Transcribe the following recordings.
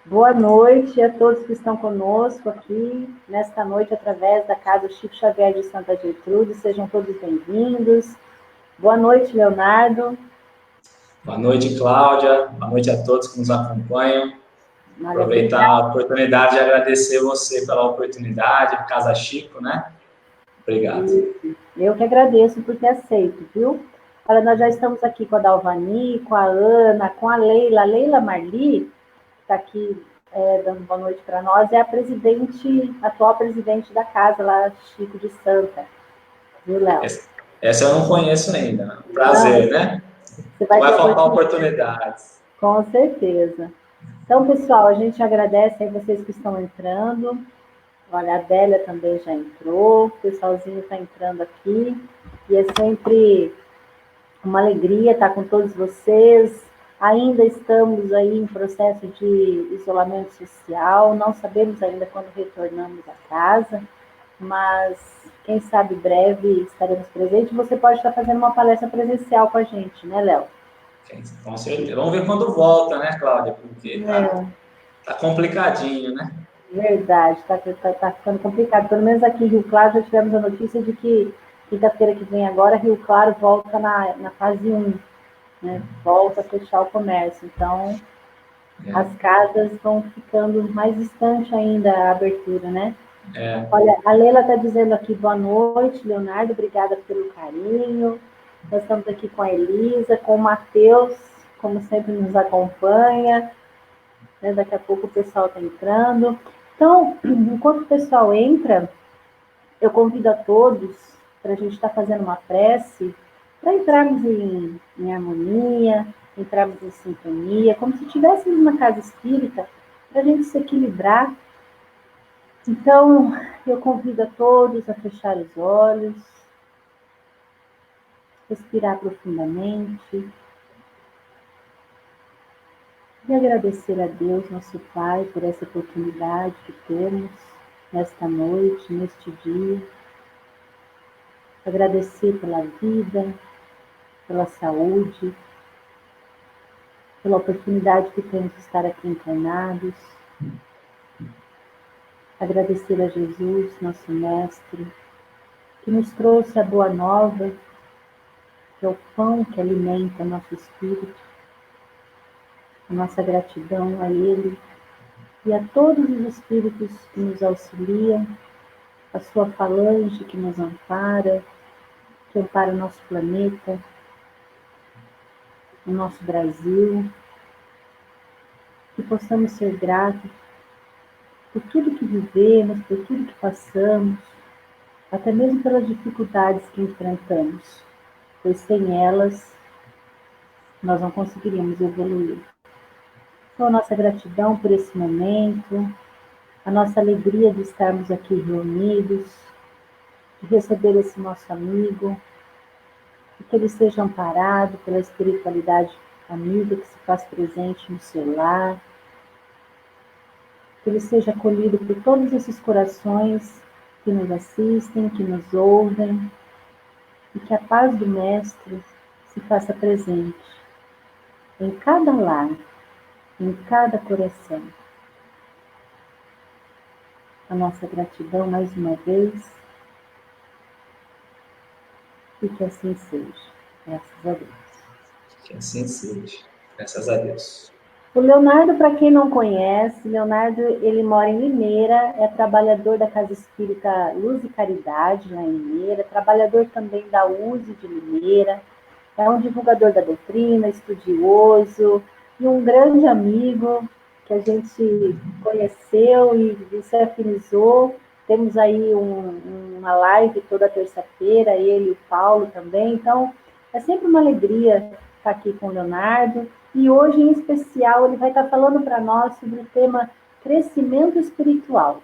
Boa noite a todos que estão conosco aqui, nesta noite, através da Casa Chico Xavier de Santa Gertrude. Sejam todos bem-vindos. Boa noite, Leonardo. Boa noite, Cláudia. Boa noite a todos que nos acompanham. Aproveitar a oportunidade de agradecer você pela oportunidade, Casa Chico, né? Obrigado. Eu que agradeço por ter aceito, viu? Olha, nós já estamos aqui com a Dalvani, com a Ana, com a Leila. A Leila Marli, que está aqui dando boa noite para nós, é a atual presidente da casa lá, Chico de Santa. Viu, Léo? Essa eu não conheço ainda. Prazer, né? Você vai faltar oportunidades. Com certeza. Então, pessoal, a gente agradece aí vocês que estão entrando. Olha, a Adélia também já entrou, o pessoalzinho está entrando aqui. E é sempre uma alegria estar com todos vocês. Ainda estamos aí em processo de isolamento social, não sabemos ainda quando retornamos à casa, mas quem sabe breve estaremos presentes. Você pode estar fazendo uma palestra presencial com a gente, né, Léo? Com certeza. Vamos ver quando volta, né, Cláudia? Porque tá complicadinho, né? Verdade, tá ficando complicado. Pelo menos aqui em Rio Claro já tivemos a notícia de que quinta-feira que vem agora, Rio Claro volta na fase 1, né? Volta a fechar o comércio. Então, as casas vão ficando mais distante ainda a abertura, né? Olha, a Leila está dizendo aqui, boa noite, Leonardo, obrigada pelo carinho. Nós estamos aqui com a Elisa, com o Matheus, como sempre nos acompanha. Né? Daqui a pouco o pessoal está entrando. Então, enquanto o pessoal entra, eu convido a todos para a gente estar fazendo uma prece, para entrarmos em harmonia, entrarmos em sintonia, como se estivéssemos na casa espírita, para a gente se equilibrar. Então, eu convido a todos a fechar os olhos, respirar profundamente e agradecer a Deus, nosso Pai, por essa oportunidade que temos nesta noite, neste dia. Agradecer pela vida, pela saúde, pela oportunidade que temos de estar aqui encarnados. Agradecer a Jesus, nosso Mestre, que nos trouxe a boa nova, que é o pão que alimenta nosso espírito. A nossa gratidão a Ele e a todos os espíritos que nos auxiliam, a sua falange que nos ampara, que ampara o nosso planeta, o nosso Brasil, que possamos ser gratos por tudo que vivemos, por tudo que passamos, até mesmo pelas dificuldades que enfrentamos, pois sem elas nós não conseguiríamos evoluir. Então, a nossa gratidão por esse momento, a nossa alegria de estarmos aqui reunidos, de receber esse nosso amigo, e que ele seja amparado pela espiritualidade amiga que se faz presente no seu lar, que ele seja acolhido por todos esses corações que nos assistem, que nos ouvem, e que a paz do Mestre se faça presente em cada lar, em cada coração. A nossa gratidão mais uma vez, e que assim seja. Graças a Deus. Que assim seja. Graças a Deus. O Leonardo, para quem não conhece, Leonardo, ele mora em Limeira, é trabalhador da Casa Espírita Luz e Caridade, lá em Limeira, trabalhador também da USE de Limeira, é um divulgador da doutrina, estudioso e um grande amigo que a gente conheceu e se afinizou. Temos aí uma live toda terça-feira, ele e o Paulo também, então é sempre uma alegria estar aqui com o Leonardo. E hoje, em especial, ele vai estar falando para nós sobre o tema crescimento espiritual.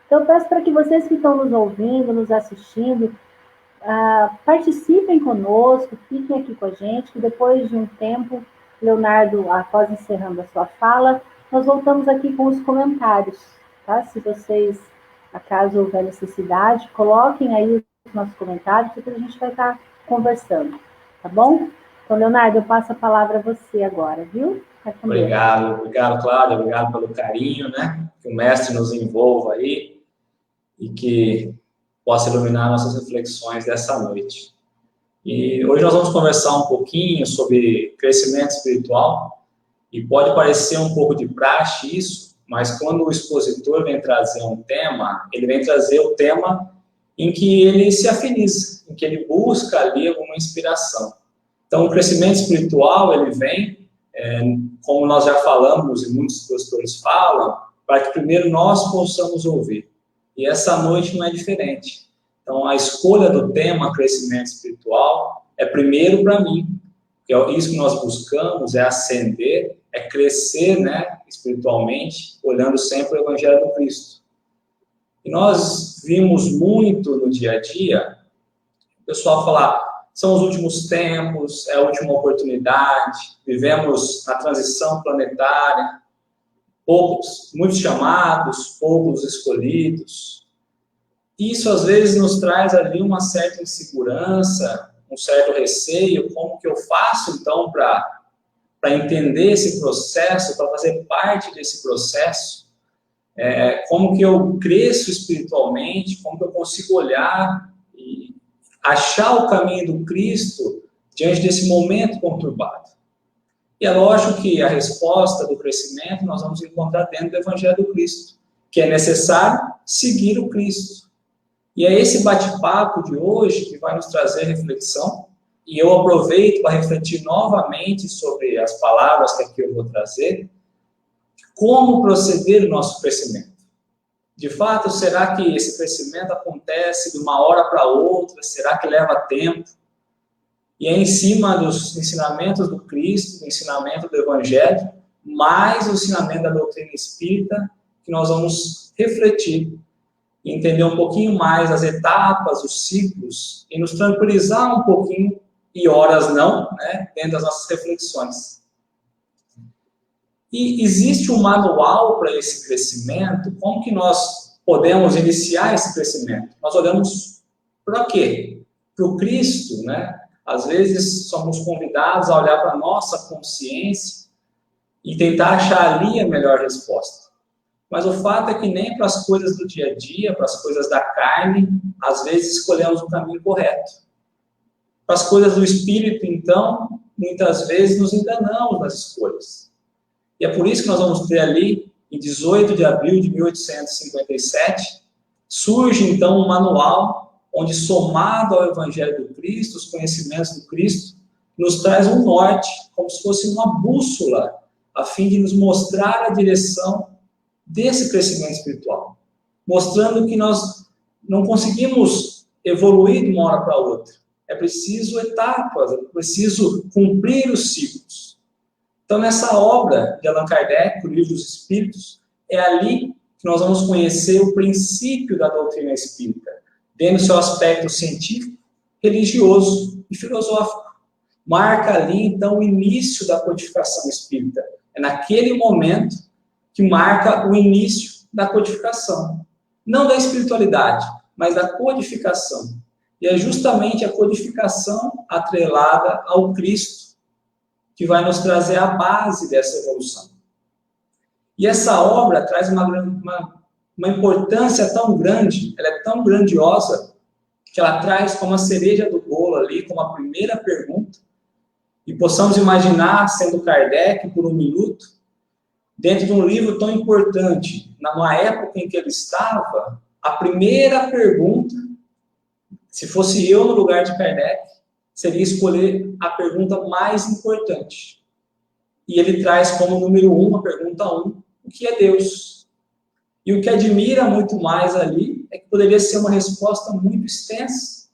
Então, peço para que vocês que estão nos ouvindo, nos assistindo, participem conosco, fiquem aqui com a gente, que depois de um tempo, Leonardo, após encerrando a sua fala, nós voltamos aqui com os comentários, tá? Se vocês, acaso houver necessidade, coloquem aí os nossos comentários, porque a gente vai estar conversando, tá bom? Então, Leonardo, eu passo a palavra a você agora, viu? Obrigado, Cláudia, obrigado pelo carinho, né? Que o mestre nos envolva aí e que possa iluminar nossas reflexões dessa noite. E hoje nós vamos conversar um pouquinho sobre crescimento espiritual, e pode parecer um pouco de praxe isso, mas quando o expositor vem trazer um tema, ele vem trazer o tema em que ele se afiniza, em que ele busca ali alguma inspiração. Então, o crescimento espiritual, ele vem, como nós já falamos e muitos expositores falam, para que primeiro nós possamos ouvir. E essa noite não é diferente. Então, a escolha do tema crescimento espiritual é primeiro para mim, que é isso que nós buscamos, é ascender, é crescer, né, espiritualmente, olhando sempre o Evangelho do Cristo. E nós vimos muito no dia a dia o pessoal falar, são os últimos tempos, é a última oportunidade, vivemos na transição planetária, muitos chamados, poucos escolhidos. Isso às vezes nos traz ali uma certa insegurança, um certo receio, como que eu faço então para entender esse processo, para fazer parte desse processo, como que eu cresço espiritualmente, como que eu consigo olhar e achar o caminho do Cristo diante desse momento conturbado. E é lógico que a resposta do crescimento nós vamos encontrar dentro do Evangelho do Cristo, que é necessário seguir o Cristo. E é esse bate-papo de hoje que vai nos trazer reflexão, e eu aproveito para refletir novamente sobre as palavras que aqui eu vou trazer, como proceder no nosso crescimento. De fato, será que esse crescimento acontece de uma hora para outra? Será que leva tempo? E é em cima dos ensinamentos do Cristo, do ensinamento do Evangelho, mais o ensinamento da doutrina espírita, que nós vamos refletir e entender um pouquinho mais as etapas, os ciclos, e nos tranquilizar um pouquinho, e horas não, né, dentro das nossas reflexões. E existe um manual para esse crescimento? Como que nós podemos iniciar esse crescimento? Nós olhamos para quê? Para o Cristo, né? Às vezes somos convidados a olhar para a nossa consciência e tentar achar ali a melhor resposta. Mas o fato é que nem para as coisas do dia a dia, para as coisas da carne, às vezes escolhemos o caminho correto. Para as coisas do espírito, então, muitas vezes nos enganamos nas escolhas. E é por isso que nós vamos ter ali, em 18 de abril de 1857, surge então um manual onde, somado ao Evangelho do Cristo, os conhecimentos do Cristo, nos traz um norte, como se fosse uma bússola, a fim de nos mostrar a direção desse crescimento espiritual, mostrando que nós não conseguimos evoluir de uma hora para outra. É preciso etapas, é preciso cumprir os ciclos. Então, nessa obra de Allan Kardec, o Livro dos Espíritos, é ali que nós vamos conhecer o princípio da doutrina espírita, dentro do seu aspecto científico, religioso e filosófico. Marca ali, então, o início da codificação espírita. É naquele momento que marca o início da codificação. Não da espiritualidade, mas da codificação. E é justamente a codificação atrelada ao Cristo que vai nos trazer a base dessa evolução. E essa obra traz uma importância tão grande, ela é tão grandiosa, que ela traz como a cereja do bolo ali, como a primeira pergunta, e possamos imaginar, sendo Kardec por um minuto, dentro de um livro tão importante, numa época em que ele estava, a primeira pergunta, se fosse eu no lugar de Kardec, seria escolher a pergunta mais importante. E ele traz como número 1, a pergunta 1, o que é Deus? E o que admira muito mais ali é que poderia ser uma resposta muito extensa,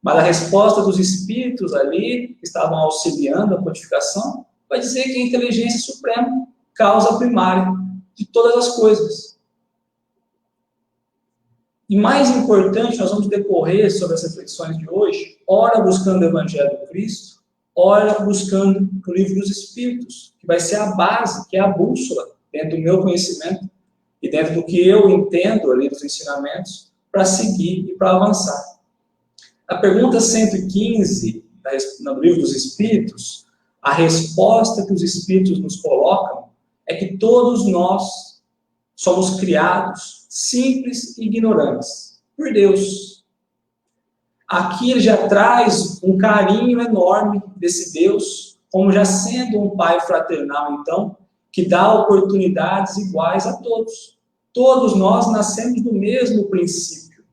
mas a resposta dos espíritos ali, que estavam auxiliando a codificação, vai dizer que a inteligência suprema, causa primária de todas as coisas. E mais importante, nós vamos decorrer sobre as reflexões de hoje, ora buscando o Evangelho do Cristo, ora buscando o Livro dos Espíritos, que vai ser a base, que é a bússola, dentro do meu conhecimento e dentro do que eu entendo ali dos ensinamentos, para seguir e para avançar. A pergunta 115, no Livro dos Espíritos, A resposta que os Espíritos nos colocam é que todos nós somos criados simples e ignorantes por Deus. Aqui ele já traz um carinho enorme desse Deus, como já sendo um pai fraternal, então, que dá oportunidades iguais a todos. Todos nós nascemos do mesmo princípio.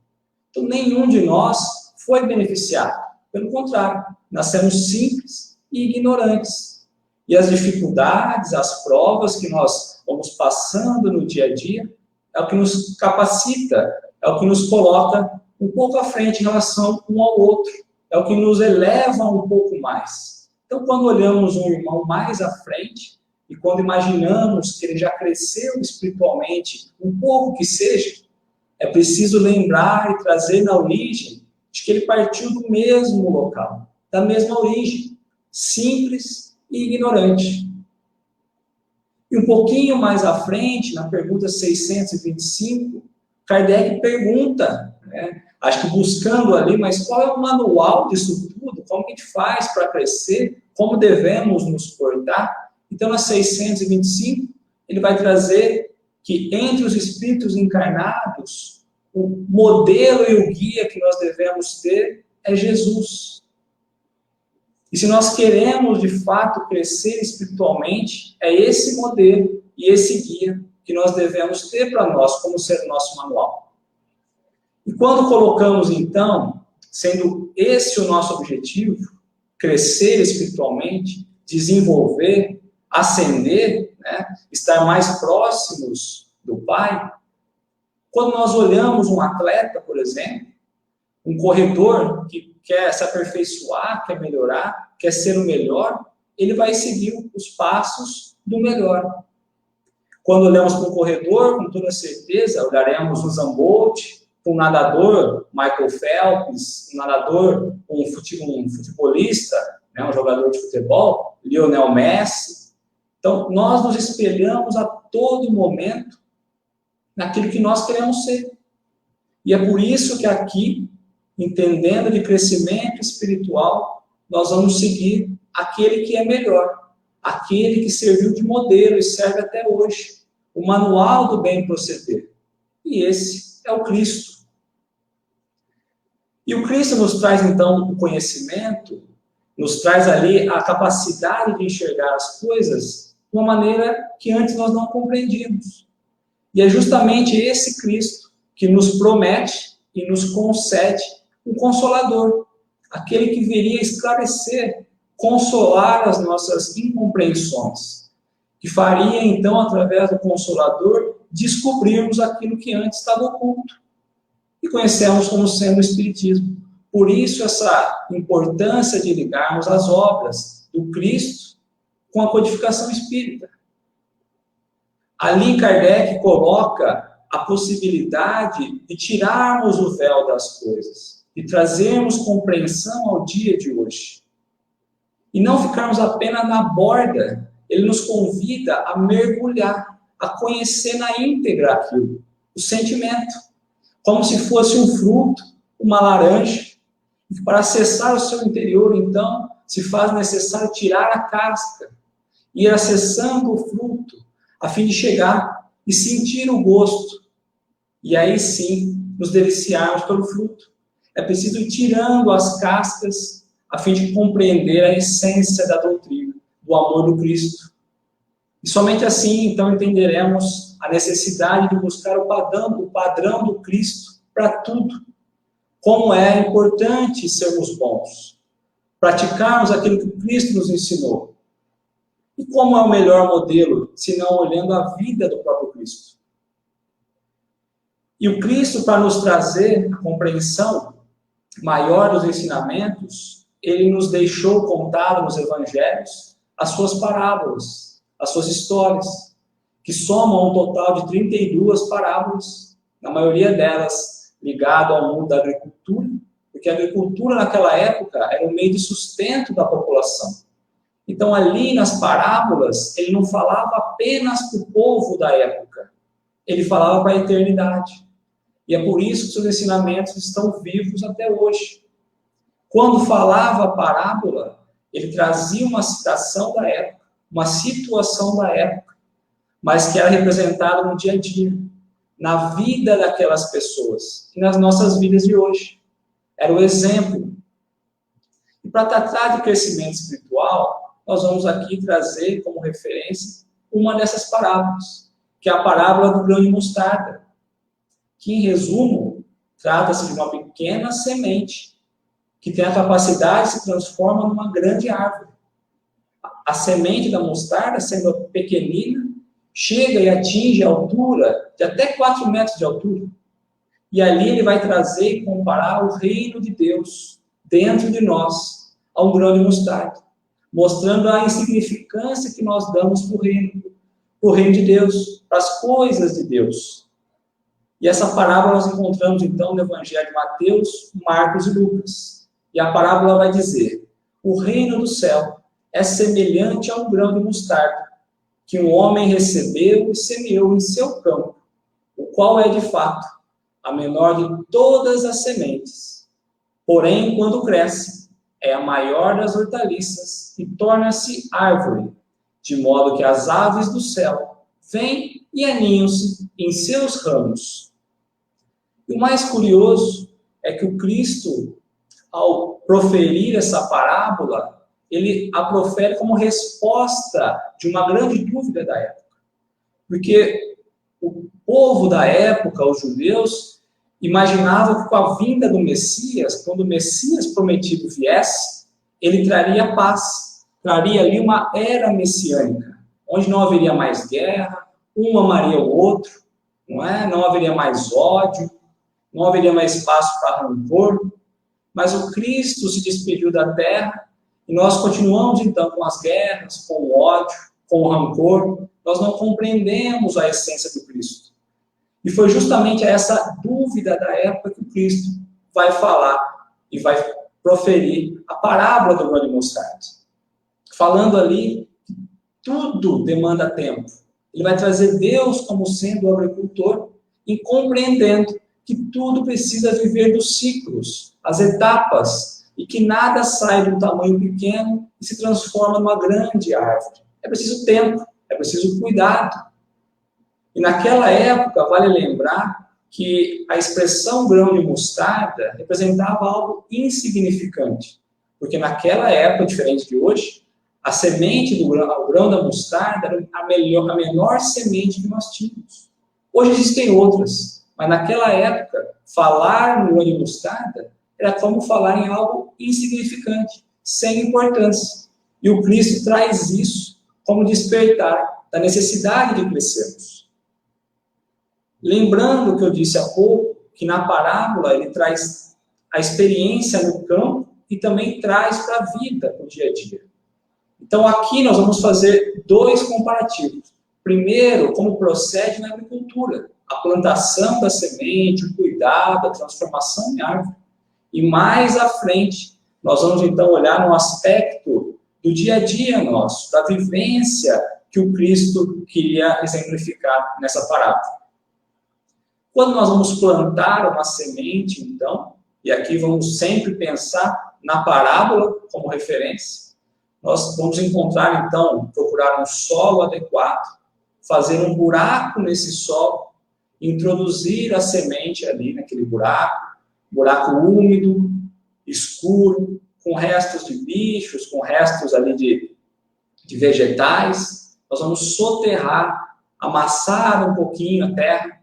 Então, nenhum de nós foi beneficiado. Pelo contrário, nascemos simples e ignorantes. E as dificuldades, as provas que nós vamos passando no dia a dia, é o que nos capacita, é o que nos coloca um pouco à frente em relação um ao outro, é o que nos eleva um pouco mais. Então, quando olhamos um irmão mais à frente, e quando imaginamos que ele já cresceu espiritualmente, um pouco que seja, é preciso lembrar e trazer na origem de que ele partiu do mesmo local, da mesma origem, simples e ignorante. E um pouquinho mais à frente, na pergunta 625, Kardec pergunta, né, acho que buscando ali, mas qual é o manual disso tudo? Como que a gente faz para crescer? Como devemos nos portar? Então, na 625, ele vai trazer que entre os espíritos encarnados, o modelo e o guia que nós devemos ter é Jesus. E se nós queremos, de fato, crescer espiritualmente, é esse modelo e esse guia que nós devemos ter para nós, como ser o nosso manual. E quando colocamos, então, sendo esse o nosso objetivo, crescer espiritualmente, desenvolver, ascender, né, estar mais próximos do Pai, quando nós olhamos um atleta, por exemplo, um corredor que quer se aperfeiçoar, quer melhorar, quer ser o melhor, ele vai seguir os passos do melhor. Quando olhamos para um corredor, com toda certeza, olharemos um Usain Bolt, um nadador, Michael Phelps, um nadador, um futebolista, né, um jogador de futebol, Lionel Messi. Então, nós nos espelhamos a todo momento naquilo que nós queremos ser. E é por isso que aqui, entendendo de crescimento espiritual, nós vamos seguir aquele que é melhor, aquele que serviu de modelo e serve até hoje, o manual do bem proceder. E esse é o Cristo. E o Cristo nos traz, então, o conhecimento, nos traz ali a capacidade de enxergar as coisas de uma maneira que antes nós não compreendíamos. E é justamente esse Cristo que nos promete e nos concede um Consolador, aquele que viria esclarecer, consolar as nossas incompreensões, que faria, então, através do Consolador, descobrirmos aquilo que antes estava oculto. E conhecemos como sendo o Espiritismo. Por isso, essa importância de ligarmos as obras do Cristo com a codificação espírita. Ali, Kardec coloca a possibilidade de tirarmos o véu das coisas e trazermos compreensão ao dia de hoje. E não ficarmos apenas na borda. Ele nos convida a mergulhar, a conhecer na íntegra aquilo, o sentimento. Como se fosse um fruto, uma laranja. E para acessar o seu interior, então, se faz necessário tirar a casca, ir acessando o fruto, a fim de chegar e sentir o gosto. E aí sim, nos deliciarmos pelo fruto. É preciso ir tirando as cascas, a fim de compreender a essência da doutrina, do amor do Cristo. E somente assim, então, entenderemos a necessidade de buscar o padrão do Cristo para tudo. Como é importante sermos bons, praticarmos aquilo que Cristo nos ensinou. E como é o melhor modelo, se não olhando a vida do próprio Cristo? E o Cristo, para nos trazer a compreensão maior dos ensinamentos, ele nos deixou contado nos evangelhos as suas parábolas, as suas histórias, que somam um total de 32 parábolas, na maioria delas ligado ao mundo da agricultura, porque a agricultura naquela época era um meio de sustento da população. Então ali nas parábolas, ele não falava apenas para o povo da época, ele falava para a eternidade. E é por isso que seus ensinamentos estão vivos até hoje. Quando falava a parábola, ele trazia uma citação da época, uma situação da época, mas que era representada no dia a dia, na vida daquelas pessoas e nas nossas vidas de hoje. Era o exemplo. E para tratar de crescimento espiritual, nós vamos aqui trazer como referência uma dessas parábolas, que é a parábola do grão de mostarda, que, em resumo, trata-se de uma pequena semente que tem a capacidade de se transformar numa grande árvore. A semente da mostarda, sendo pequenina, chega e atinge a altura de até 4 metros de altura. E ali ele vai trazer e comparar o reino de Deus dentro de nós a um grão de mostarda, mostrando a insignificância que nós damos para o reino de Deus, para as coisas de Deus. E essa parábola nós encontramos então no Evangelho de Mateus, Marcos e Lucas. E a parábola vai dizer: o reino do céu é semelhante a um grão de mostarda, que um homem recebeu e semeou em seu campo, o qual é de fato a menor de todas as sementes. Porém, quando cresce, é a maior das hortaliças e torna-se árvore, de modo que as aves do céu vêm e aninham-se em seus ramos. E o mais curioso é que o Cristo, ao proferir essa parábola, ele a profere como resposta de uma grande dúvida da época. Porque o povo da época, os judeus, imaginavam que com a vinda do Messias, quando o Messias prometido viesse, ele traria paz, traria ali uma era messiânica, onde não haveria mais guerra, um amaria o outro, não é? Não haveria mais ódio, não haveria mais espaço para rancor, mas o Cristo se despediu da terra e nós continuamos então com as guerras, com o ódio, com o rancor. Nós não compreendemos a essência do Cristo. E foi justamente essa dúvida da época que o Cristo vai falar e vai proferir a parábola do grão de mostarda. Falando ali que tudo demanda tempo. Ele vai trazer Deus como sendo o agricultor e compreendendo que tudo precisa viver dos ciclos, as etapas, e que nada sai de um tamanho pequeno e se transforma numa grande árvore. É preciso tempo, é preciso cuidado. E naquela época, vale lembrar que a expressão grão de mostarda representava algo insignificante. Porque naquela época, diferente de hoje, a semente do grão, o grão da mostarda era a menor semente que nós tínhamos. Hoje existem outras, mas naquela época, falar no grão de mostarda era como falar em algo insignificante, sem importância. E o Cristo traz isso como despertar da necessidade de crescermos. Lembrando o que eu disse há pouco, que na parábola ele traz a experiência no campo e também traz para a vida, no dia a dia. Então aqui nós vamos fazer 2 comparativos. Primeiro, como procede na agricultura, a plantação da semente, o cuidado, a transformação em árvore. E mais à frente, nós vamos então olhar no aspecto do dia a dia nosso, da vivência que o Cristo queria exemplificar nessa parábola. Quando nós vamos plantar uma semente, então, e aqui vamos sempre pensar na parábola como referência, nós vamos encontrar, então, procurar um solo adequado, fazer um buraco nesse solo, introduzir a semente ali naquele buraco úmido, escuro, com restos de bichos, com restos ali de vegetais. Nós vamos soterrar, amassar um pouquinho a terra,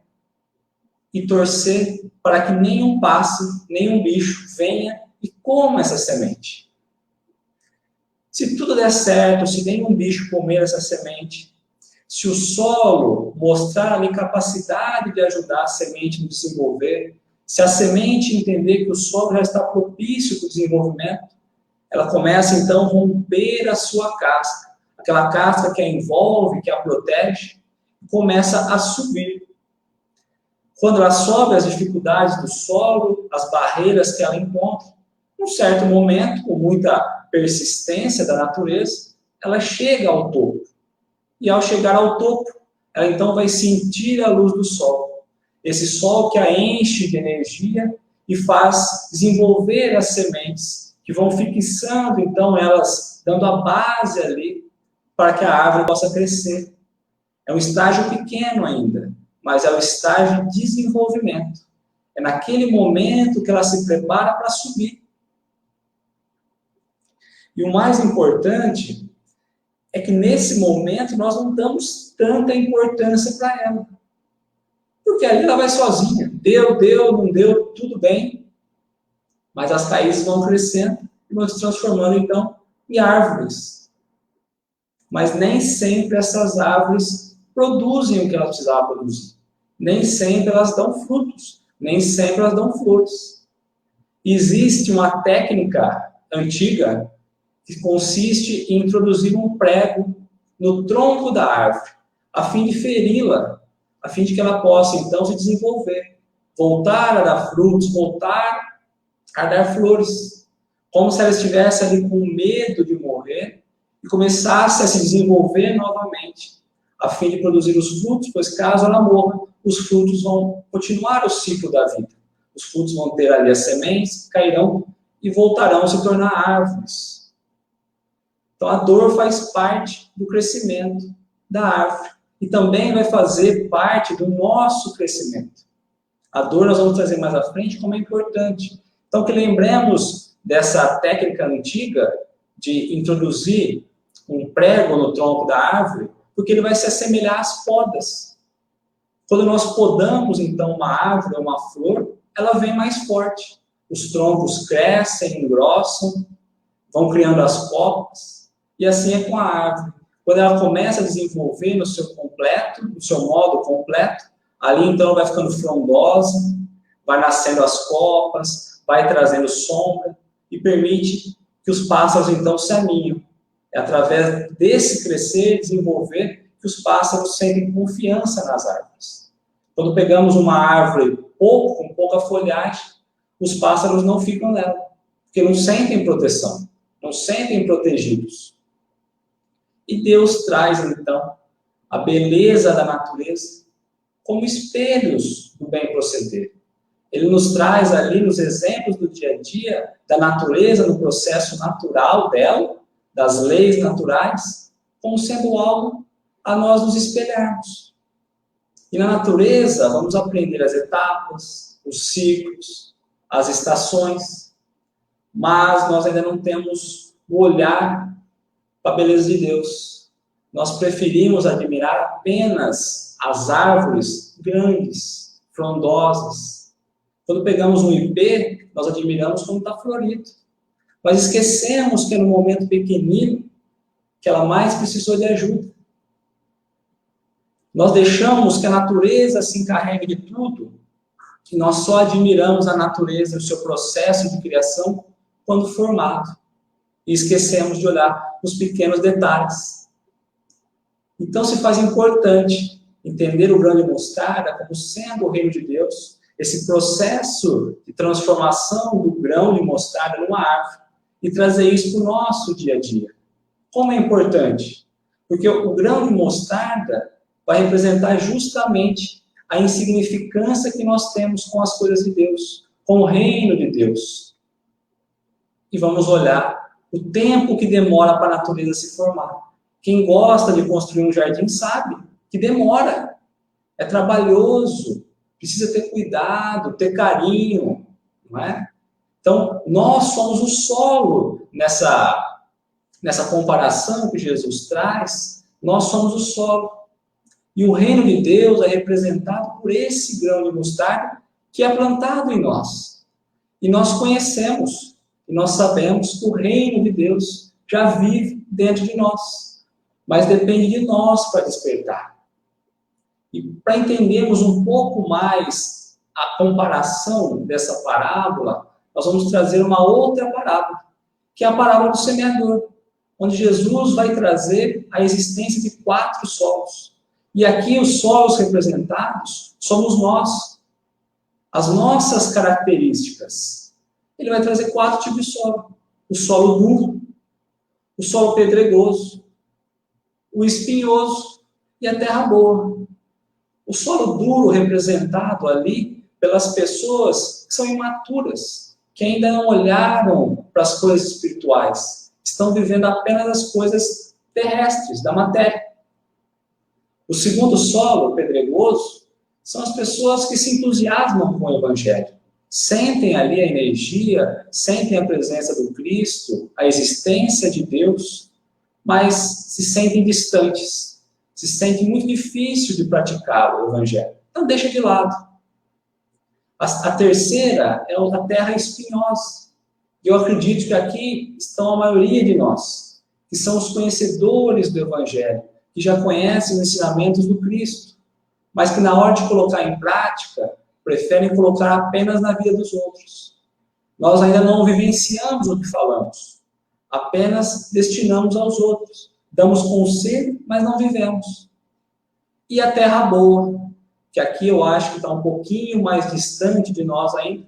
e torcer para que nenhum pássaro, nenhum bicho venha e coma essa semente. Se tudo der certo, se nenhum bicho comer essa semente, se o solo mostrar ali capacidade de ajudar a semente no desenvolver, se a semente entender que o solo já está propício para o desenvolvimento, ela começa então a romper a sua casca, aquela casca que a envolve, que a protege, e começa a subir. Quando ela sobe as dificuldades do solo, as barreiras que ela encontra, num certo momento, com muita persistência da natureza, ela chega ao topo. E ao chegar ao topo, ela então vai sentir a luz do sol. Esse sol que a enche de energia e faz desenvolver as sementes que vão fixando, então, elas dando a base ali para que a árvore possa crescer. É um estágio pequeno ainda, mas é o estágio de desenvolvimento. É naquele momento que ela se prepara para subir. E o mais importante é que nesse momento nós não damos tanta importância para ela. Porque ali ela vai sozinha. Deu, não deu, tudo bem. Mas as raízes vão crescendo e vão se transformando, então, em árvores. Mas nem sempre essas árvores produzem o que elas precisavam produzir. Nem sempre elas dão frutos. Nem sempre elas dão flores. Existe uma técnica antiga que consiste em introduzir um prego no tronco da árvore, a fim de feri-la, a fim de que ela possa, então, se desenvolver, voltar a dar frutos, voltar a dar flores, como se ela estivesse ali com medo de morrer e começasse a se desenvolver novamente, a fim de produzir os frutos, pois caso ela morra, os frutos vão continuar o ciclo da vida. Os frutos vão ter ali as sementes, cairão e voltarão a se tornar árvores. Então, a dor faz parte do crescimento da árvore e também vai fazer parte do nosso crescimento. A dor nós vamos trazer mais à frente como é importante. Então, que lembremos dessa técnica antiga de introduzir um prego no tronco da árvore, porque ele vai se assemelhar às podas. Quando nós podamos, então, uma árvore ou uma flor, ela vem mais forte. Os troncos crescem, engrossam, vão criando as copas. E assim é com a árvore. Quando ela começa a desenvolver no seu completo, no seu modo completo, ali então ela vai ficando frondosa, vai nascendo as copas, vai trazendo sombra e permite que os pássaros então se aninham. É através desse crescer e desenvolver que os pássaros sentem confiança nas árvores. Quando pegamos uma árvore com pouca folhagem, os pássaros não ficam nela, porque não sentem proteção, não sentem protegidos. E Deus traz, então, a beleza da natureza como espelhos do bem proceder. Ele nos traz ali nos exemplos do dia a dia da natureza, no processo natural dela, das leis naturais, como sendo algo a nós nos espelharmos. E na natureza vamos aprender as etapas, os ciclos, as estações, mas nós ainda não temos o olhar para a beleza de Deus. Nós preferimos admirar apenas as árvores grandes, frondosas. Quando pegamos um ipê, nós admiramos como está florido. Mas esquecemos que é no momento pequenino que ela mais precisou de ajuda. Nós deixamos que a natureza se encarregue de tudo, que nós só admiramos a natureza e o seu processo de criação quando formado. E esquecemos de olhar os pequenos detalhes. Então se faz importante entender o grão de mostarda como sendo o reino de Deus, esse processo de transformação do grão de mostarda numa árvore, e trazer isso para o nosso dia a dia. Como é importante? Porque o grão de mostarda vai representar justamente a insignificância que nós temos com as coisas de Deus, com o reino de Deus. E vamos olhar o tempo que demora para a natureza se formar. Quem gosta de construir um jardim sabe que demora, é trabalhoso, precisa ter cuidado, ter carinho, não é? Então, nós somos o solo nessa comparação que Jesus traz, nós somos o solo. E o reino de Deus é representado por esse grão de mostarda que é plantado em nós. E nós conhecemos, e nós sabemos que o reino de Deus já vive dentro de nós. Mas depende de nós para despertar. E para entendermos um pouco mais a comparação dessa parábola, nós vamos trazer uma outra parábola, que é a parábola do semeador, onde Jesus vai trazer a existência de 4 solos. E aqui os solos representados somos nós, as nossas características. Ele vai trazer 4 tipos de solo. O solo duro, o solo pedregoso, o espinhoso e a terra boa. O solo duro representado ali pelas pessoas que são imaturas, que ainda não olharam para as coisas espirituais, estão vivendo apenas as coisas terrestres, da matéria. O segundo solo, pedregoso, são as pessoas que se entusiasmam com o Evangelho. Sentem ali a energia, sentem a presença do Cristo, a existência de Deus, mas se sentem distantes, se sentem muito difícil de praticar o Evangelho. Então deixa de lado. A terceira é a terra espinhosa. Eu acredito que aqui estão a maioria de nós, que são os conhecedores do Evangelho, que já conhecem os ensinamentos do Cristo, mas que na hora de colocar em prática, preferem colocar apenas na vida dos outros. Nós ainda não vivenciamos o que falamos, apenas destinamos aos outros. Damos conselho, mas não vivemos. E a terra boa, que aqui eu acho que está um pouquinho mais distante de nós ainda,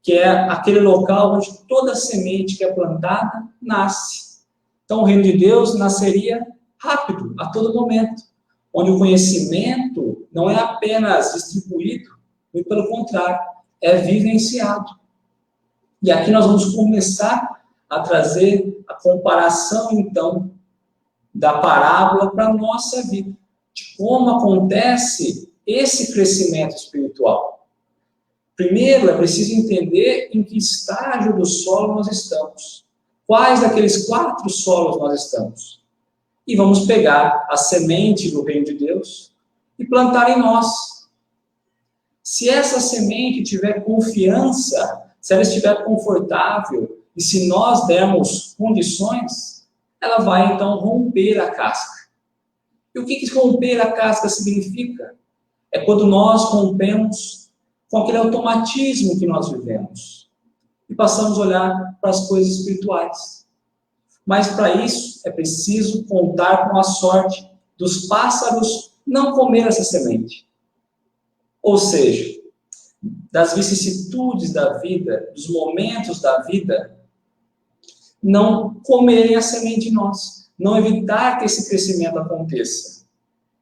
que é aquele local onde toda semente que é plantada nasce. Então o reino de Deus nasceria rápido, a todo momento, onde o conhecimento não é apenas distribuído, muito pelo contrário, é vivenciado. E aqui nós vamos começar a trazer a comparação, então, da parábola para a nossa vida, de como acontece esse crescimento espiritual. Primeiro, é preciso entender em que estágio do solo nós estamos. Quais daqueles 4 solos nós estamos. E vamos pegar a semente do reino de Deus e plantar em nós. Se essa semente tiver confiança, se ela estiver confortável, e se nós dermos condições, ela vai então romper a casca. E o que romper a casca significa? É quando nós rompemos com aquele automatismo que nós vivemos e passamos a olhar para as coisas espirituais. Mas para isso é preciso contar com a sorte dos pássaros não comer essa semente. Ou seja, das vicissitudes da vida, dos momentos da vida, não comerem a semente em nós, não evitar que esse crescimento aconteça.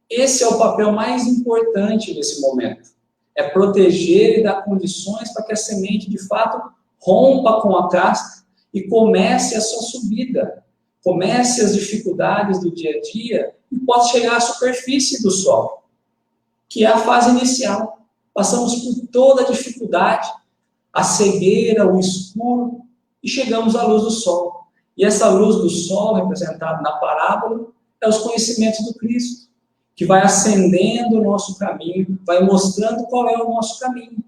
Esse é o papel mais importante nesse momento. É proteger e dar condições para que a semente, de fato, rompa com a casca e comece a sua subida. Comece as dificuldades do dia a dia e possa chegar à superfície do solo, que é a fase inicial. Passamos por toda a dificuldade, a cegueira, o escuro, e chegamos à luz do sol. E essa luz do sol, representada na parábola, é os conhecimentos do Cristo, que vai acendendo o nosso caminho, vai mostrando qual é o nosso caminho.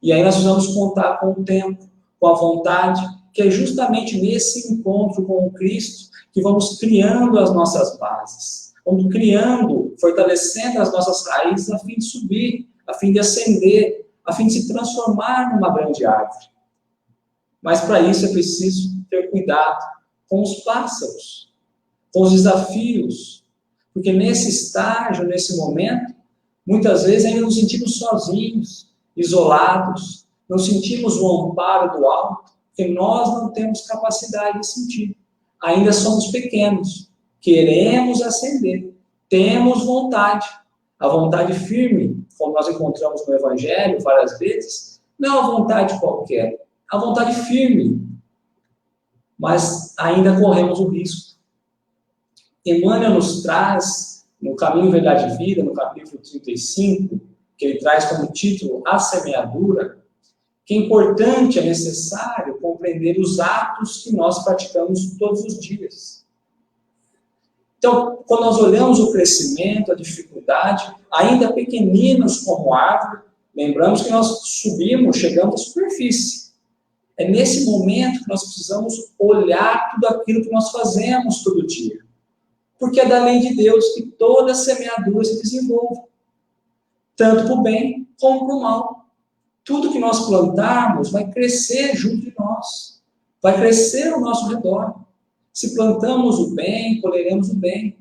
E aí nós vamos contar com o tempo, com a vontade, que é justamente nesse encontro com o Cristo que vamos criando as nossas bases. Vamos criando, fortalecendo as nossas raízes a fim de subir, a fim de ascender, a fim de se transformar numa grande árvore. Mas para isso é preciso ter cuidado com os pássaros, com os desafios, porque nesse estágio, nesse momento, muitas vezes ainda nos sentimos sozinhos, isolados, não sentimos o amparo do alto, porque nós não temos capacidade de sentir. Ainda somos pequenos, queremos ascender, temos vontade. A vontade firme, como nós encontramos no Evangelho várias vezes, não é uma vontade qualquer, é a vontade firme. Mas ainda corremos o risco. Emmanuel nos traz, no Caminho, Verdade e Vida, no capítulo 35, que ele traz como título A Semeadura, que é importante, é necessário compreender os atos que nós praticamos todos os dias. Então, quando nós olhamos o crescimento, a dificuldade, ainda pequeninos como árvore, lembramos que nós subimos, chegamos à superfície. É nesse momento que nós precisamos olhar tudo aquilo que nós fazemos todo dia. Porque é da lei de Deus que toda semeadura se desenvolve, tanto para o bem como para o mal. Tudo que nós plantarmos vai crescer junto de nós, vai crescer ao nosso redor. Se plantamos o bem, colheremos o bem.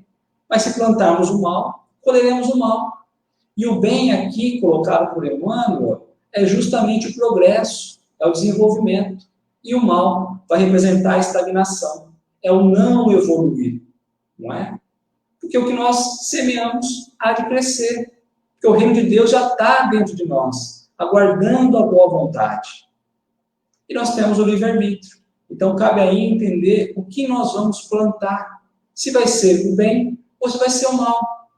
Mas se plantarmos o mal, colheremos o mal. E o bem aqui, colocado por Emmanuel, é justamente o progresso, é o desenvolvimento. E o mal vai representar a estagnação, é o não evoluir. Não é? Porque o que nós semeamos há de crescer. Porque o reino de Deus já está dentro de nós, aguardando a boa vontade. E nós temos o livre-arbítrio. Então, cabe aí entender o que nós vamos plantar. Se vai ser o bem ou se vai ser o mal.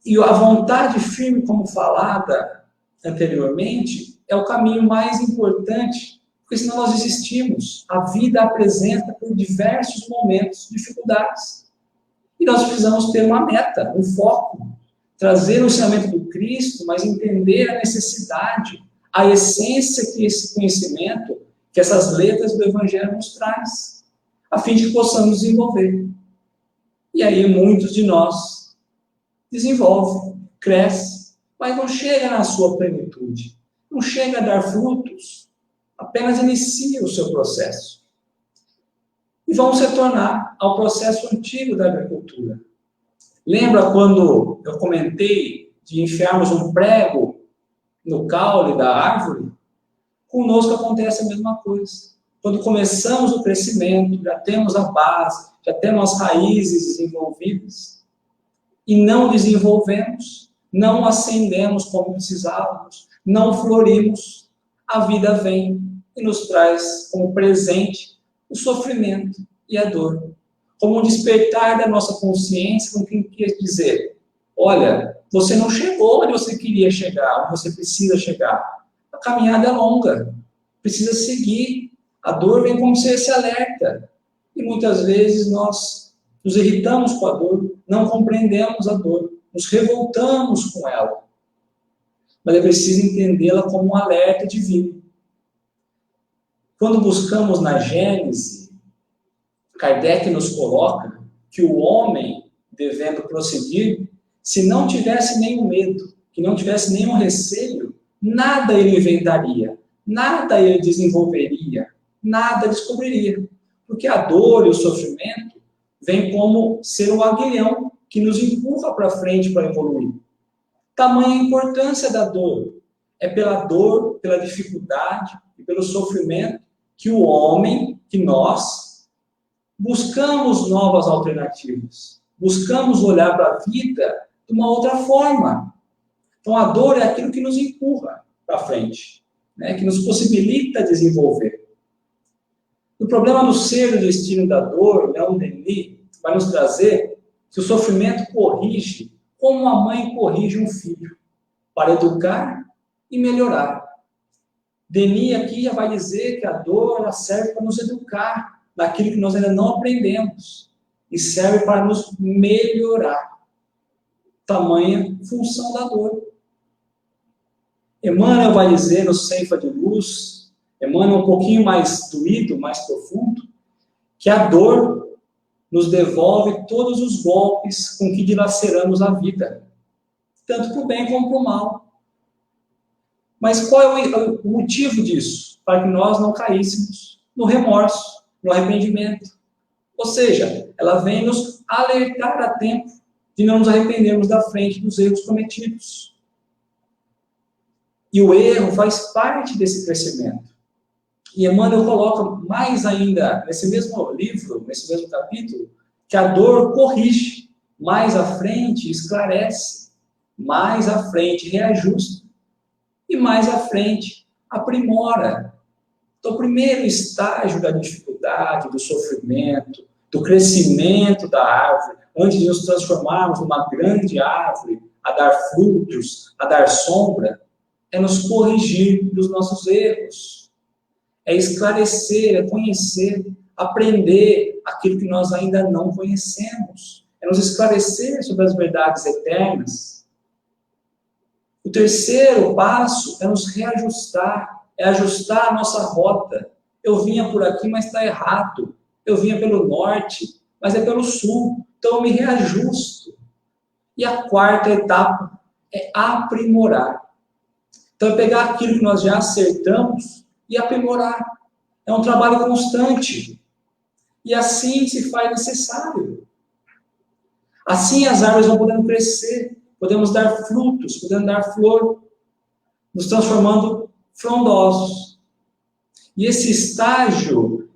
E a vontade firme, como falada anteriormente, é o caminho mais importante, porque senão nós desistimos. A vida apresenta por diversos momentos dificuldades. E nós precisamos ter uma meta, um foco. Trazer o ensinamento do Cristo, mas entender a necessidade, a essência que esse conhecimento, que essas letras do Evangelho nos traz, a fim de que possamos desenvolver. E aí muitos de nós desenvolvem, crescem, mas não chega na sua plenitude, não chega a dar frutos, apenas inicia o seu processo. E vamos retornar ao processo antigo da agricultura. Lembra quando eu comentei de enfiarmos um prego no caule da árvore? Conosco acontece a mesma coisa. Quando começamos o crescimento, já temos a base, já temos as raízes desenvolvidas, e não desenvolvemos, não ascendemos como precisávamos, não florimos, a vida vem e nos traz como presente o sofrimento e a dor. Como um despertar da nossa consciência, com quem quer dizer, olha, você não chegou onde você queria chegar, onde você precisa chegar. A caminhada é longa, precisa seguir. A dor vem como ser esse alerta. E muitas vezes nós nos irritamos com a dor, não compreendemos a dor, nos revoltamos com ela. Mas é preciso entendê-la como um alerta divino. Quando buscamos na Gênese, Kardec nos coloca que o homem, devendo prosseguir, se não tivesse nenhum medo, que não tivesse nenhum receio, nada ele inventaria, nada ele desenvolveria, nada descobriria. Porque a dor e o sofrimento vêm como ser o aguilhão que nos empurra para frente para evoluir. Tamanha a importância da dor. É pela dor, pela dificuldade e pelo sofrimento que o homem, que nós, buscamos novas alternativas. Buscamos olhar para a vida de uma outra forma. Então, a dor é aquilo que nos empurra para frente, né? Que nos possibilita desenvolver. O problema do ser e do destino da dor, Leon Denis vai nos trazer que o sofrimento corrige como a mãe corrige um filho, para educar e melhorar. Denis aqui já vai dizer que a dor ela serve para nos educar naquilo que nós ainda não aprendemos e serve para nos melhorar. Tamanha função da dor. Emmanuel vai dizer no Ceifa de Luz, Emmanuel um pouquinho mais doído, mais profundo, que a dor nos devolve todos os golpes com que dilaceramos a vida, tanto para o bem como para o mal. Mas qual é o motivo disso? Para que nós não caíssemos no remorso, no arrependimento. Ou seja, ela vem nos alertar a tempo de não nos arrependermos da frente dos erros cometidos. E o erro faz parte desse crescimento. E Emmanuel coloca mais ainda, nesse mesmo livro, nesse mesmo capítulo, que a dor corrige, mais à frente esclarece, mais à frente reajusta, e mais à frente aprimora. Então, o primeiro estágio da dificuldade, do sofrimento, do crescimento da árvore, antes de nos transformarmos numa grande árvore, a dar frutos, a dar sombra, é nos corrigir dos nossos erros. É esclarecer, é conhecer, aprender aquilo que nós ainda não conhecemos. É nos esclarecer sobre as verdades eternas. O terceiro passo é nos reajustar, é ajustar a nossa rota. Eu vinha por aqui, mas está errado. Eu vinha pelo norte, mas é pelo sul. Então eu me reajusto. E a quarta etapa é aprimorar. Então é pegar aquilo que nós já acertamos e aprimorar. É um trabalho constante. E assim se faz necessário. Assim as árvores vão podendo crescer, podemos dar frutos, podemos dar flor, nos transformando frondosos. E esse estágio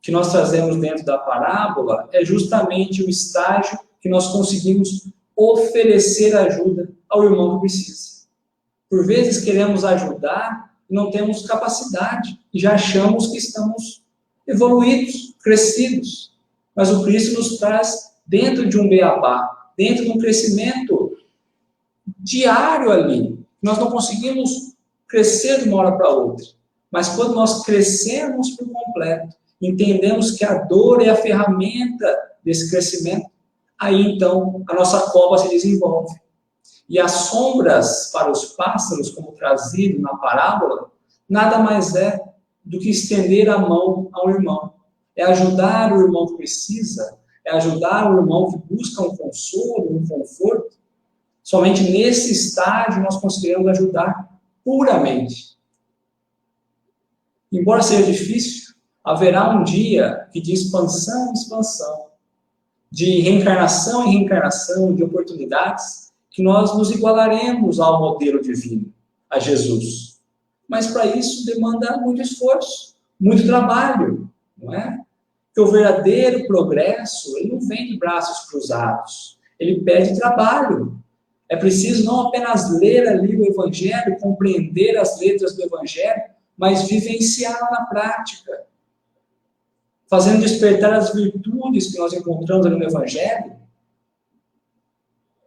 que nós trazemos dentro da parábola é justamente o estágio que nós conseguimos oferecer ajuda ao irmão que precisa. Por vezes queremos ajudar e não temos capacidade, e já achamos que estamos evoluídos, crescidos. Mas o Cristo nos traz dentro de um beabá, dentro de um crescimento diário ali. Nós não conseguimos crescer de uma hora para outra. Mas quando nós crescemos por completo, entendemos que a dor é a ferramenta desse crescimento, aí então a nossa cova se desenvolve. E as sombras para os pássaros, como trazido na parábola, nada mais é do que estender a mão ao irmão. É ajudar o irmão que precisa, é ajudar o irmão que busca um consolo, um conforto. Somente nesse estágio nós conseguiremos ajudar puramente. Embora seja difícil, haverá um dia que de expansão em expansão, de reencarnação em reencarnação, de oportunidades, que nós nos igualaremos ao modelo divino, a Jesus. Mas para isso demanda muito esforço, muito trabalho, não é? Porque o verdadeiro progresso, ele não vem de braços cruzados, ele pede trabalho. É preciso não apenas ler ali o Evangelho, compreender as letras do Evangelho, mas vivenciá-la na prática, fazendo despertar as virtudes que nós encontramos ali no Evangelho.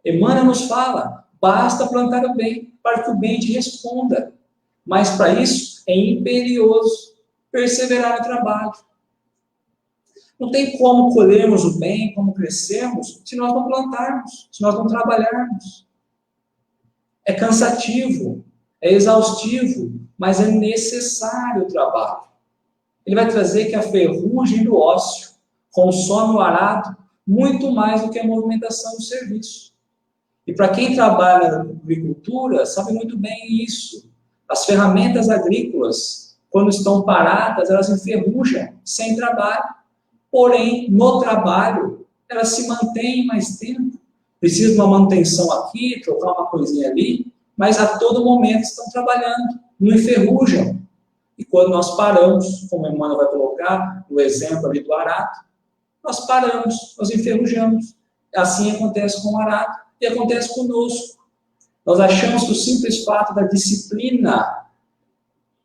Emmanuel nos fala, basta plantar o bem, para que o bem te responda. Mas para isso é imperioso perseverar no trabalho. Não tem como colhermos o bem, como crescermos, se nós não plantarmos, se nós não trabalharmos. É cansativo, é exaustivo, mas é necessário o trabalho. Ele vai trazer que a ferrugem do ócio consome o arado muito mais do que a movimentação do serviço. E para quem trabalha na agricultura, sabe muito bem isso. As ferramentas agrícolas, quando estão paradas, elas enferrujam sem trabalho. Porém, no trabalho, elas se mantêm mais tempo. Precisa de uma manutenção aqui, trocar uma coisinha ali, mas a todo momento estão trabalhando, não enferrujam. E quando nós paramos, como a Emmanuel vai colocar, no exemplo ali do arado, nós paramos, nós enferrujamos. Assim acontece com o arado e acontece conosco. Nós achamos que o simples fato da disciplina,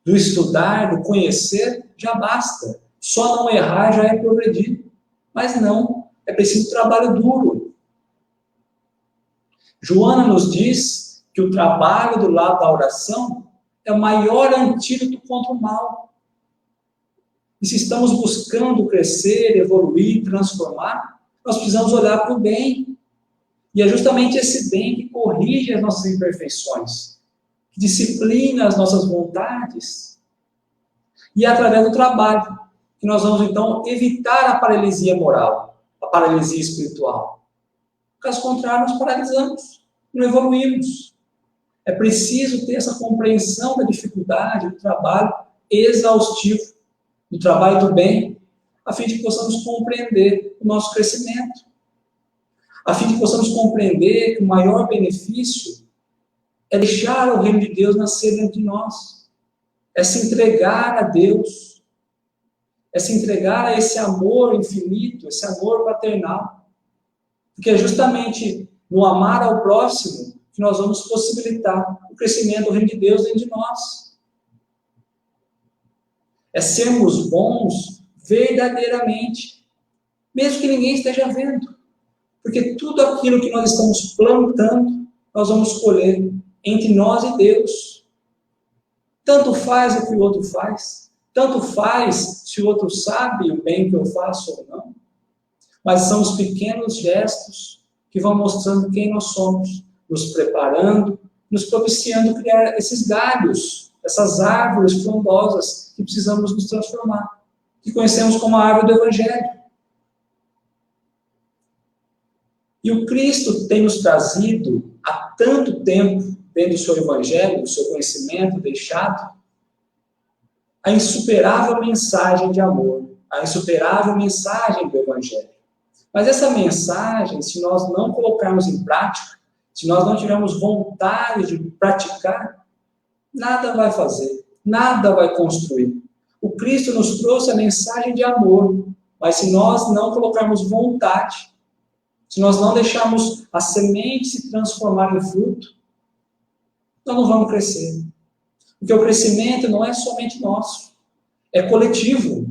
do estudar, do conhecer, já basta. Só não errar já é progredir. Mas não, é preciso trabalho duro. Joana nos diz que o trabalho do lado da oração é o maior antídoto contra o mal. E se estamos buscando crescer, evoluir, transformar, nós precisamos olhar para o bem. E é justamente esse bem que corrige as nossas imperfeições, que disciplina as nossas vontades. E é através do trabalho que nós vamos, então, evitar a paralisia moral, a paralisia espiritual. Caso contrário, nós paralisamos, não evoluímos. É preciso ter essa compreensão da dificuldade do trabalho exaustivo, do trabalho do bem, a fim de que possamos compreender o nosso crescimento, a fim de que possamos compreender que o maior benefício é deixar o reino de Deus nascer dentro de nós, é se entregar a Deus, é se entregar a esse amor infinito, esse amor paternal, porque é justamente no amar ao próximo que nós vamos possibilitar o crescimento do reino de Deus dentro de nós. É sermos bons verdadeiramente, mesmo que ninguém esteja vendo. Porque tudo aquilo que nós estamos plantando, nós vamos colher entre nós e Deus. Tanto faz o que o outro faz, tanto faz se o outro sabe o bem que eu faço ou não. Mas são os pequenos gestos que vão mostrando quem nós somos, nos preparando, nos propiciando criar esses galhos, essas árvores frondosas que precisamos nos transformar, que conhecemos como a árvore do Evangelho. E o Cristo tem nos trazido há tanto tempo, dentro do seu Evangelho, do seu conhecimento deixado, a insuperável mensagem de amor, a insuperável mensagem do Evangelho. Mas essa mensagem, se nós não colocarmos em prática, se nós não tivermos vontade de praticar, nada vai fazer, nada vai construir. O Cristo nos trouxe a mensagem de amor, mas se nós não colocarmos vontade, se nós não deixarmos a semente se transformar em fruto, nós não vamos crescer. Porque o crescimento não é somente nosso. é coletivo.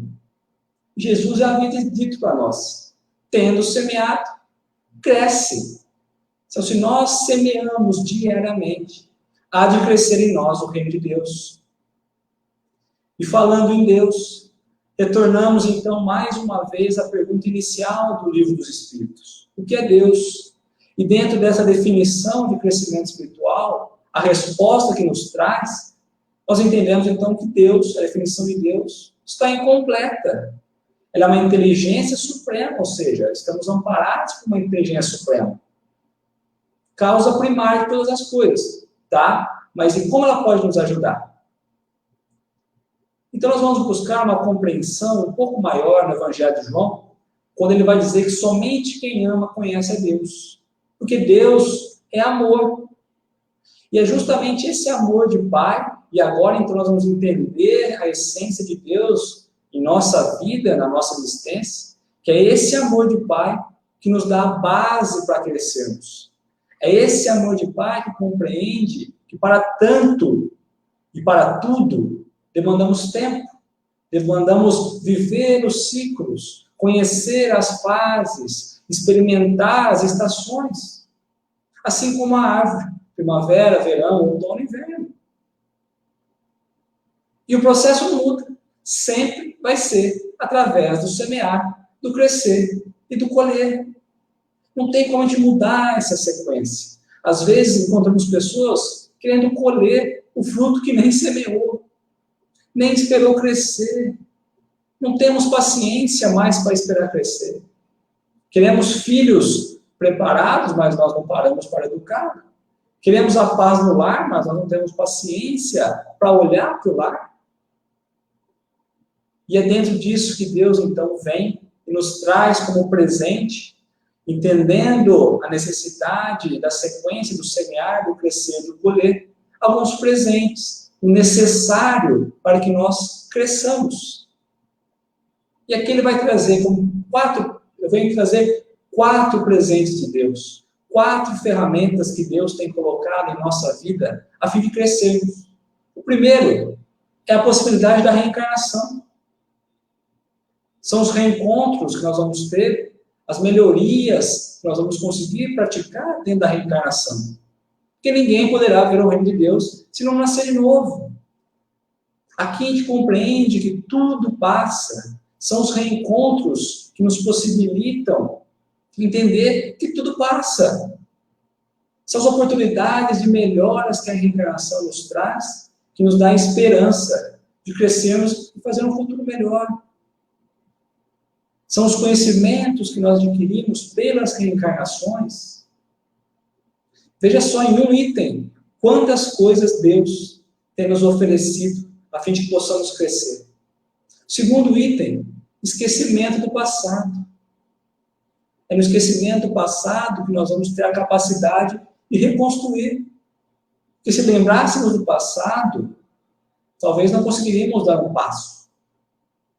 Jesus já havia dito para nós, tendo semeado, cresce. Então, se nós semeamos diariamente, há de crescer em nós o reino de Deus. E falando em Deus, retornamos então mais uma vez à pergunta inicial do Livro dos Espíritos. O que é Deus? E dentro dessa definição de crescimento espiritual, a resposta que nos traz, nós entendemos então que Deus, a definição de Deus, está incompleta. Ela é uma inteligência suprema, ou seja, estamos amparados por uma inteligência suprema. Causa primária de todas as coisas, tá? Mas e como ela pode nos ajudar? Então nós vamos buscar uma compreensão um pouco maior no Evangelho de João, quando ele vai dizer que somente quem ama conhece a Deus. Porque Deus é amor. E é justamente esse amor de Pai, e agora então nós vamos entender a essência de Deus em nossa vida, na nossa existência, que é esse amor de Pai que nos dá a base para crescermos. É esse amor de Pai que compreende que para tanto e para tudo demandamos tempo, demandamos viver os ciclos, conhecer as fases, experimentar as estações, assim como a árvore, primavera, verão, outono e inverno. E o processo muda, sempre vai ser através do semear, do crescer e do colher. Não tem como a gente mudar essa sequência. Às vezes encontramos pessoas querendo colher o fruto que nem semeou, nem esperou crescer. Não temos paciência mais para esperar crescer. Queremos filhos preparados, mas nós não paramos para educar. Queremos a paz no lar, mas nós não temos paciência para olhar para o lar. E é dentro disso que Deus, então, vem e nos traz como presente, entendendo a necessidade da sequência do semear, do crescer, do colher, alguns presentes, o necessário para que nós cresçamos. E aqui ele vai trazer eu venho trazer 4 presentes de Deus, 4 ferramentas que Deus tem colocado em nossa vida a fim de crescermos. O primeiro é a possibilidade da reencarnação. São os reencontros que nós vamos ter, as melhorias que nós vamos conseguir praticar dentro da reencarnação. Porque ninguém poderá ver o reino de Deus se não nascer de novo. Aqui a gente compreende que tudo passa. São os reencontros que nos possibilitam entender que tudo passa. São as oportunidades de melhoras que a reencarnação nos traz, que nos dá a esperança de crescermos e fazer um futuro melhor. São os conhecimentos que nós adquirimos pelas reencarnações. Veja só em um item, quantas coisas Deus tem nos oferecido a fim de que possamos crescer. Segundo item, esquecimento do passado. É no esquecimento do passado que nós vamos ter a capacidade de reconstruir. Porque se lembrássemos do passado, talvez não conseguiríamos dar um passo.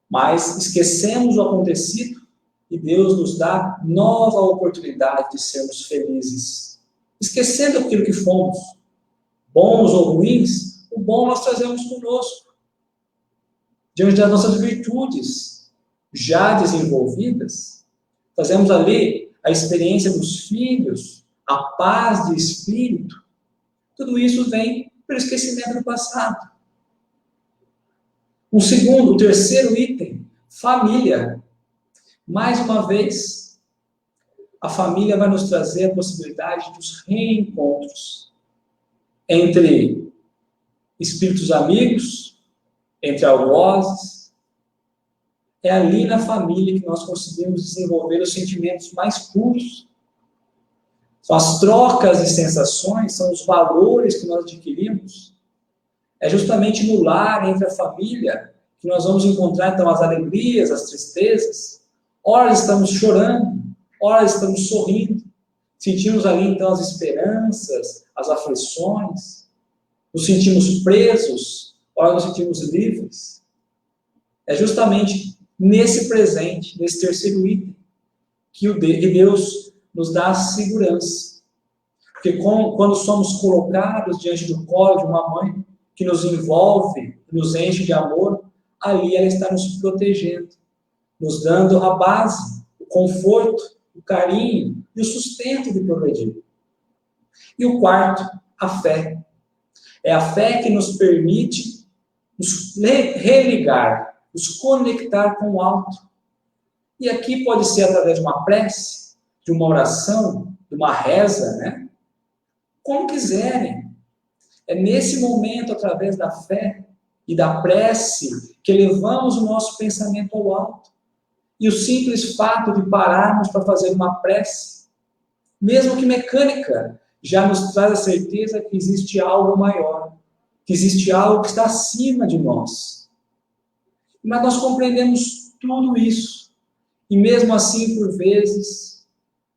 Mas esquecemos o acontecido e Deus nos dá nova oportunidade de sermos felizes. Esquecendo aquilo que fomos, bons ou ruins, o bom nós trazemos conosco. Diante das nossas virtudes já desenvolvidas, fazemos ali a experiência dos filhos, a paz de espírito. Tudo isso vem pelo esquecimento do passado. O terceiro item, família. Mais uma vez, a família vai nos trazer a possibilidade dos reencontros entre espíritos amigos, entre algozes. É ali na família que nós conseguimos desenvolver os sentimentos mais puros. São as trocas de sensações, são os valores que nós adquirimos. É justamente no lar, entre a família, que nós vamos encontrar, então, as alegrias, as tristezas. Ora estamos chorando, ora estamos sorrindo. Sentimos ali, então, as esperanças, as aflições. Nos sentimos presos, ora nos sentimos livres. É justamente nesse presente, nesse terceiro item, que Deus nos dá a segurança. Porque quando somos colocados diante do colo de uma mãe, que nos envolve, nos enche de amor, ali ela está nos protegendo, nos dando a base, o conforto, o carinho e o sustento de progredir. E o quarto, a fé. É a fé que nos permite nos religar, nos conectar com o alto. E aqui pode ser através de uma prece, de uma oração, de uma reza, né? Como quiserem. É nesse momento, através da fé e da prece, que elevamos o nosso pensamento ao alto. E o simples fato de pararmos para fazer uma prece, mesmo que mecânica, já nos traz a certeza que existe algo maior, que existe algo que está acima de nós. Mas nós compreendemos tudo isso. E mesmo assim, por vezes,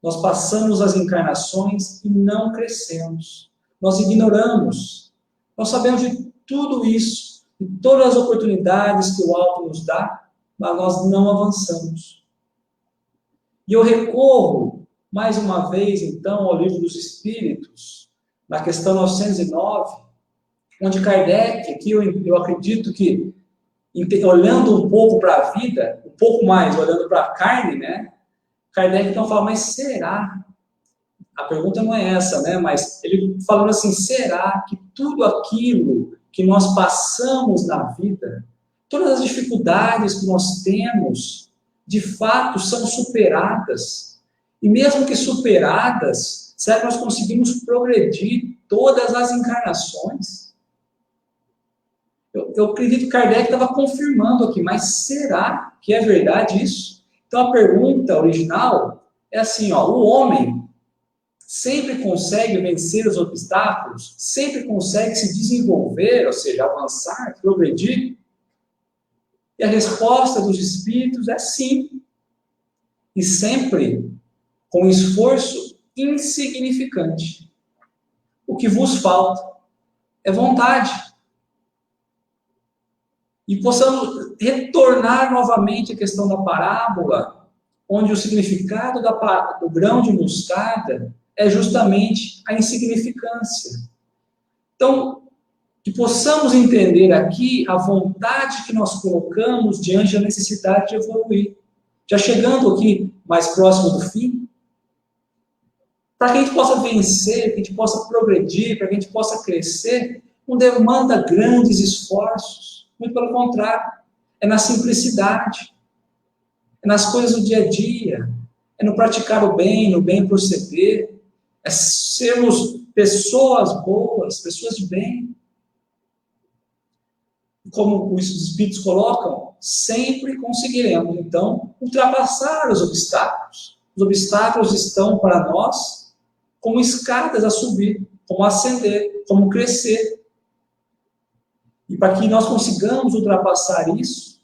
nós passamos as encarnações e não crescemos. Nós ignoramos. Nós sabemos de tudo isso, de todas as oportunidades que o alto nos dá, mas nós não avançamos. E eu recorro, mais uma vez, então, ao Livro dos Espíritos, na questão 909, onde Kardec, aqui eu acredito que, olhando um pouco para a vida, um pouco mais olhando para a carne, né? Kardec então fala, mas será? A pergunta não é essa, né? Mas ele falando assim, será que tudo aquilo que nós passamos na vida, todas as dificuldades que nós temos, de fato são superadas? E mesmo que superadas, será que nós conseguimos progredir todas as encarnações? Eu acredito que Kardec estava confirmando aqui, mas será que é verdade isso? Então a pergunta original é assim, ó, o homem sempre consegue vencer os obstáculos, sempre consegue se desenvolver, ou seja, avançar, progredir? E a resposta dos espíritos é sim. E sempre com esforço insignificante. O que vos falta é vontade. E possamos retornar novamente à questão da parábola, onde o significado do grão de mostarda é justamente a insignificância. Então, que possamos entender aqui a vontade que nós colocamos diante da necessidade de evoluir. Já chegando aqui mais próximo do fim, para que a gente possa vencer, que a gente possa progredir, para que a gente possa crescer, não demanda grandes esforços. Muito pelo contrário, é na simplicidade, é nas coisas do dia a dia, é no praticar o bem, no bem proceder, é sermos pessoas boas, pessoas de bem. Como os espíritos colocam, sempre conseguiremos, então, ultrapassar os obstáculos. Os obstáculos estão para nós como escadas a subir, como ascender, como crescer. E para que nós consigamos ultrapassar isso,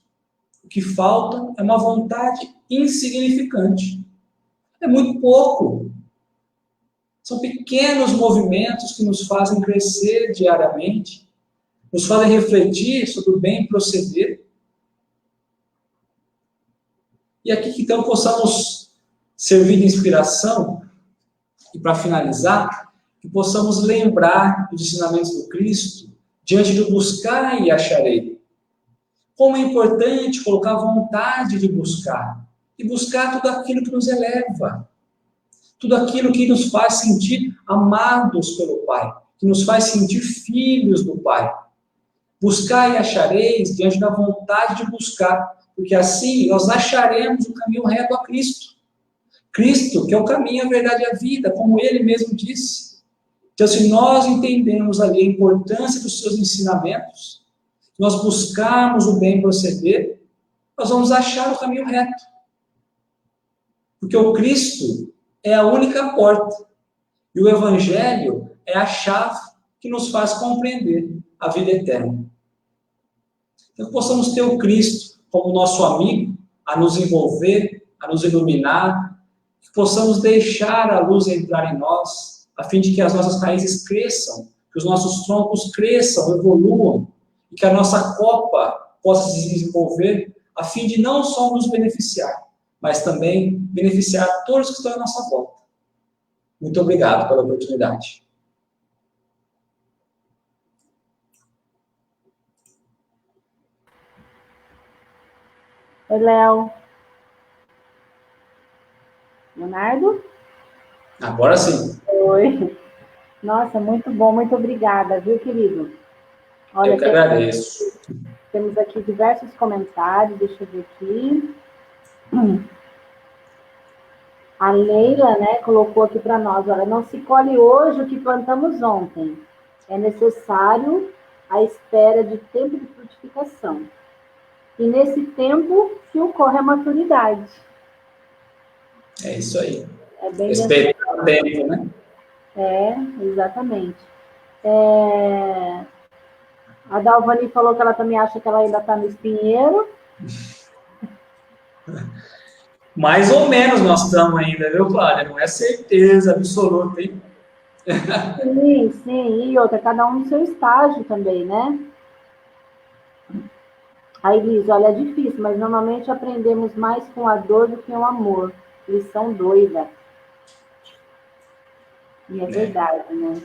o que falta é uma vontade insignificante. É muito pouco. São pequenos movimentos que nos fazem crescer diariamente, nos fazem refletir sobre o bem proceder. E aqui que então possamos servir de inspiração, e para finalizar, que possamos lembrar dos ensinamentos do Cristo, diante do buscar e acharei. Como é importante colocar vontade de buscar. E buscar tudo aquilo que nos eleva. Tudo aquilo que nos faz sentir amados pelo Pai. Que nos faz sentir filhos do Pai. Buscar e achareis diante da vontade de buscar. Porque assim nós acharemos o caminho reto a Cristo. Cristo, que é o caminho, a verdade e a vida, como Ele mesmo disse. Então, se nós entendemos ali a importância dos seus ensinamentos, nós buscarmos o bem proceder, nós vamos achar o caminho reto. Porque o Cristo é a única porta. E o Evangelho é a chave que nos faz compreender a vida eterna. Então, que possamos ter o Cristo como nosso amigo, a nos envolver, a nos iluminar, que possamos deixar a luz entrar em nós, a fim de que as nossas raízes cresçam, que os nossos troncos cresçam, evoluam, e que a nossa copa possa se desenvolver, a fim de não só nos beneficiar, mas também beneficiar todos que estão à nossa volta. Muito obrigado pela oportunidade. Oi, Léo. Leonardo? Agora sim, Oi. Nossa, muito bom, muito obrigada, viu, querido? eu Olha, que agradeço. temos aqui diversos comentários, deixa eu ver aqui. A Leila, né, colocou aqui para nós, olha, não se colhe hoje o que plantamos ontem. É necessário a espera de tempo de frutificação. E nesse tempo que ocorre a maturidade. É isso aí. É bem dentro. Respeitar o tempo, né? É, exatamente. A Dalvani falou que ela também acha que ela ainda está no espinheiro. Mais ou menos nós estamos ainda, viu, Cláudia? Não é certeza absoluta, hein? Sim, sim. E outra, cada um no seu estágio também, né? Aí diz, olha, é difícil, mas normalmente aprendemos mais com a dor do que o amor. Lição doida. E é verdade, né?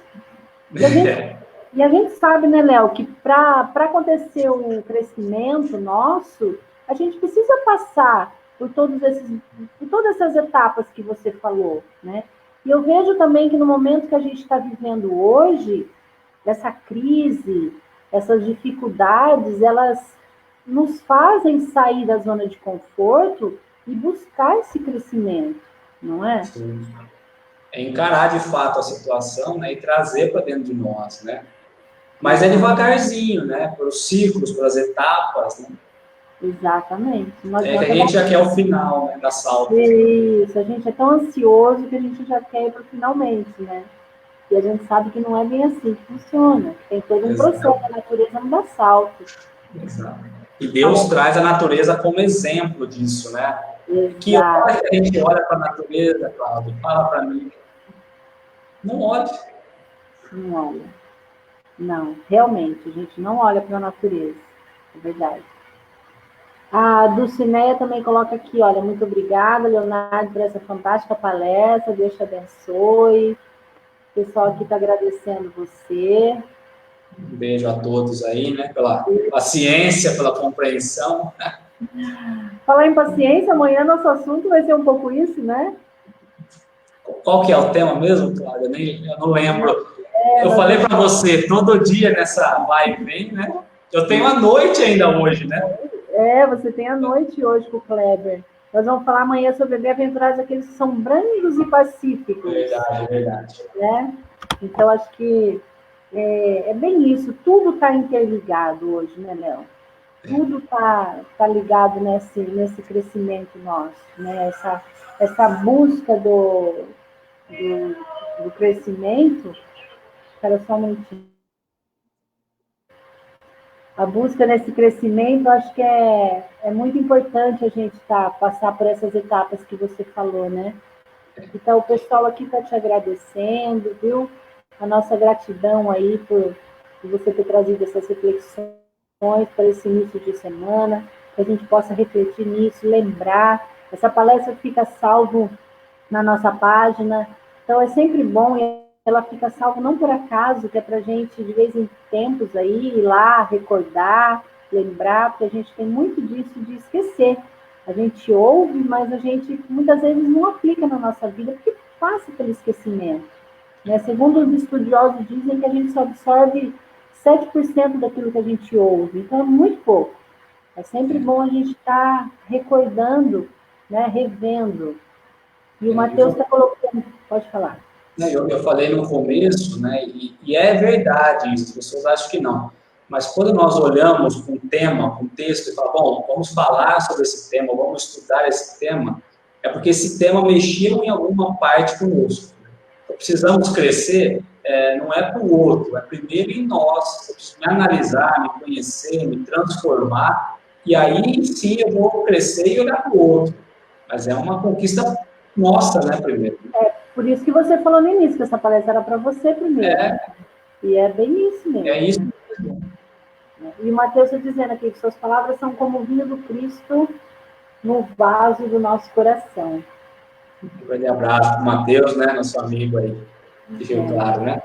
E a gente sabe, né, Léo, que para acontecer o crescimento nosso, a gente precisa passar por todas essas etapas que você falou, né? E eu vejo também que no momento que a gente está vivendo hoje, essa crise, essas dificuldades, elas nos fazem sair da zona de conforto e buscar esse crescimento, não é? Sim. É encarar de fato a situação, né, e trazer para dentro de nós, né? Mas é devagarzinho, né? Pelos ciclos, pelas etapas, né? Exatamente. Não É que a adianta gente já quer o final, né, da salva. isso, a gente é tão ansioso que a gente já quer ir para o finalmente, né? E a gente sabe que não é bem assim que funciona. Tem todo um processo, Exato. a natureza não dá salto. Exato. E Deus traz a natureza como exemplo disso, né? Que Exato. hora que a gente olha para a natureza, Cláudio? Fala para mim. Não olhe. Não olha. Não, realmente, a gente não olha para a natureza. É verdade. A Dulcineia também coloca aqui, olha, muito obrigada, Leonardo, por essa fantástica palestra, Deus te abençoe. O pessoal aqui está agradecendo você. Um beijo a todos aí, né? Pela paciência, pela compreensão. Falar em paciência, amanhã nosso assunto vai ser um pouco isso, né? Qual que é o tema mesmo, Cláudio? Eu não lembro. Eu Nós falei vamos... para você, todo dia nessa vai e vem, né? Eu tenho a noite ainda hoje, né? Você tem a noite hoje com o Kleber. Nós vamos falar amanhã sobre bem-aventurados aqueles que são brandos e pacíficos, Verdade, verdade. né? Então, acho que é bem isso. Tudo está interligado hoje, né, Léo? Tudo tá ligado nesse crescimento nosso, né? Essa busca do crescimento. Espera só um minutinho. A busca nesse crescimento, acho que é muito importante a gente passar por essas etapas que você falou, né? Então, o pessoal aqui está te agradecendo, viu? A nossa gratidão aí por você ter trazido essas reflexões para esse início de semana, que a gente possa refletir nisso, lembrar. Essa palestra fica salvo na nossa página, então é sempre bom, e ela fica salva não por acaso, que é para a gente, de vez em tempos, aí, ir lá, recordar, lembrar, porque a gente tem muito disso de esquecer. A gente ouve, mas a gente muitas vezes não aplica na nossa vida, porque passa pelo esquecimento. Né? Segundo os estudiosos dizem que a gente só absorve 7% daquilo que a gente ouve, então é muito pouco. É sempre bom a gente estar recordando, né, revendo. E o Matheus está colocando, pode falar. Eu falei no começo, né, e é verdade isso, as pessoas acham que não. Mas quando nós olhamos para um tema, para um texto, e falamos, bom, vamos falar sobre esse tema, vamos estudar esse tema, é porque esse tema mexeu em alguma parte conosco. Então, precisamos crescer, não é para o outro, é primeiro em nós. Eu preciso me analisar, me conhecer, me transformar, e aí sim eu vou crescer e olhar para o outro. Mas é uma conquista nossa, né, primeiro. Por isso que você falou no início, que essa palestra era para você primeiro. É, E é bem isso mesmo. é isso. E o Mateus está dizendo aqui que suas palavras são como o vinho do Cristo no vaso do nosso coração. Um grande abraço para o Matheus, né, nosso amigo aí, de Rio Claro, né?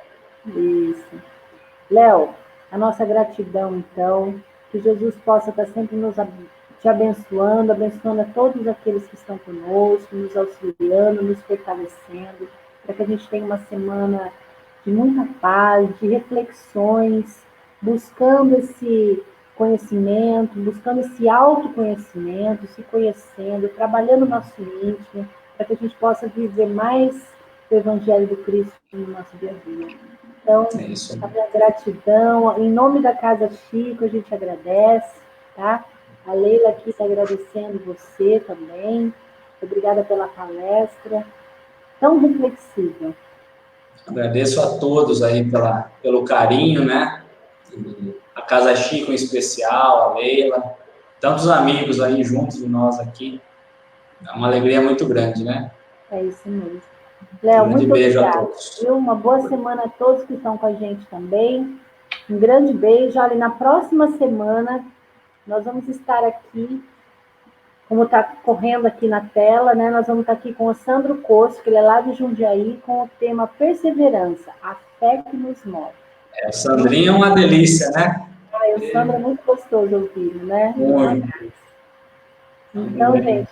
Isso. Léo, a nossa gratidão, então, que Jesus possa estar sempre nos te abençoando, abençoando a todos aqueles que estão conosco, nos auxiliando, nos fortalecendo, para que a gente tenha uma semana de muita paz, de reflexões, buscando esse conhecimento, buscando esse autoconhecimento, se conhecendo, trabalhando o nosso íntimo, para que a gente possa viver mais o Evangelho do Cristo no nosso dia a dia. Então, a minha gratidão, em nome da Casa Chico, a gente agradece, tá? A Leila aqui está agradecendo você também. Obrigada pela palestra, tão reflexiva. Agradeço a todos aí pelo carinho, né? A Casa Chico em especial, a Leila, tantos amigos aí juntos de nós aqui. É uma alegria muito grande, né? É isso mesmo. Léo, Um grande muito beijo obrigada. a todos. Uma boa semana a todos que estão com a gente também. Um grande beijo. Olha, na próxima semana nós vamos estar aqui, como está correndo aqui na tela, né? Nós vamos estar aqui com o Sandro Costo, que ele é lá de Jundiaí, com o tema Perseverança, a fé que nos move. O Sandrinho é uma delícia, né? O Sandro é muito gostoso ouvi-lo, né? Muito. Então, gente,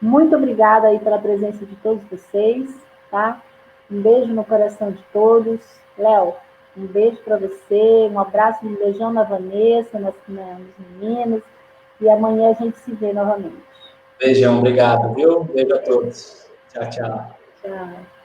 muito obrigada aí pela presença de todos vocês, tá? Um beijo no coração de todos. Léo, um beijo para você, um abraço, um beijão na Vanessa, nos meninos, e amanhã a gente se vê novamente. Beijão, obrigado, viu? Beijo a todos. Tchau, tchau. Tchau.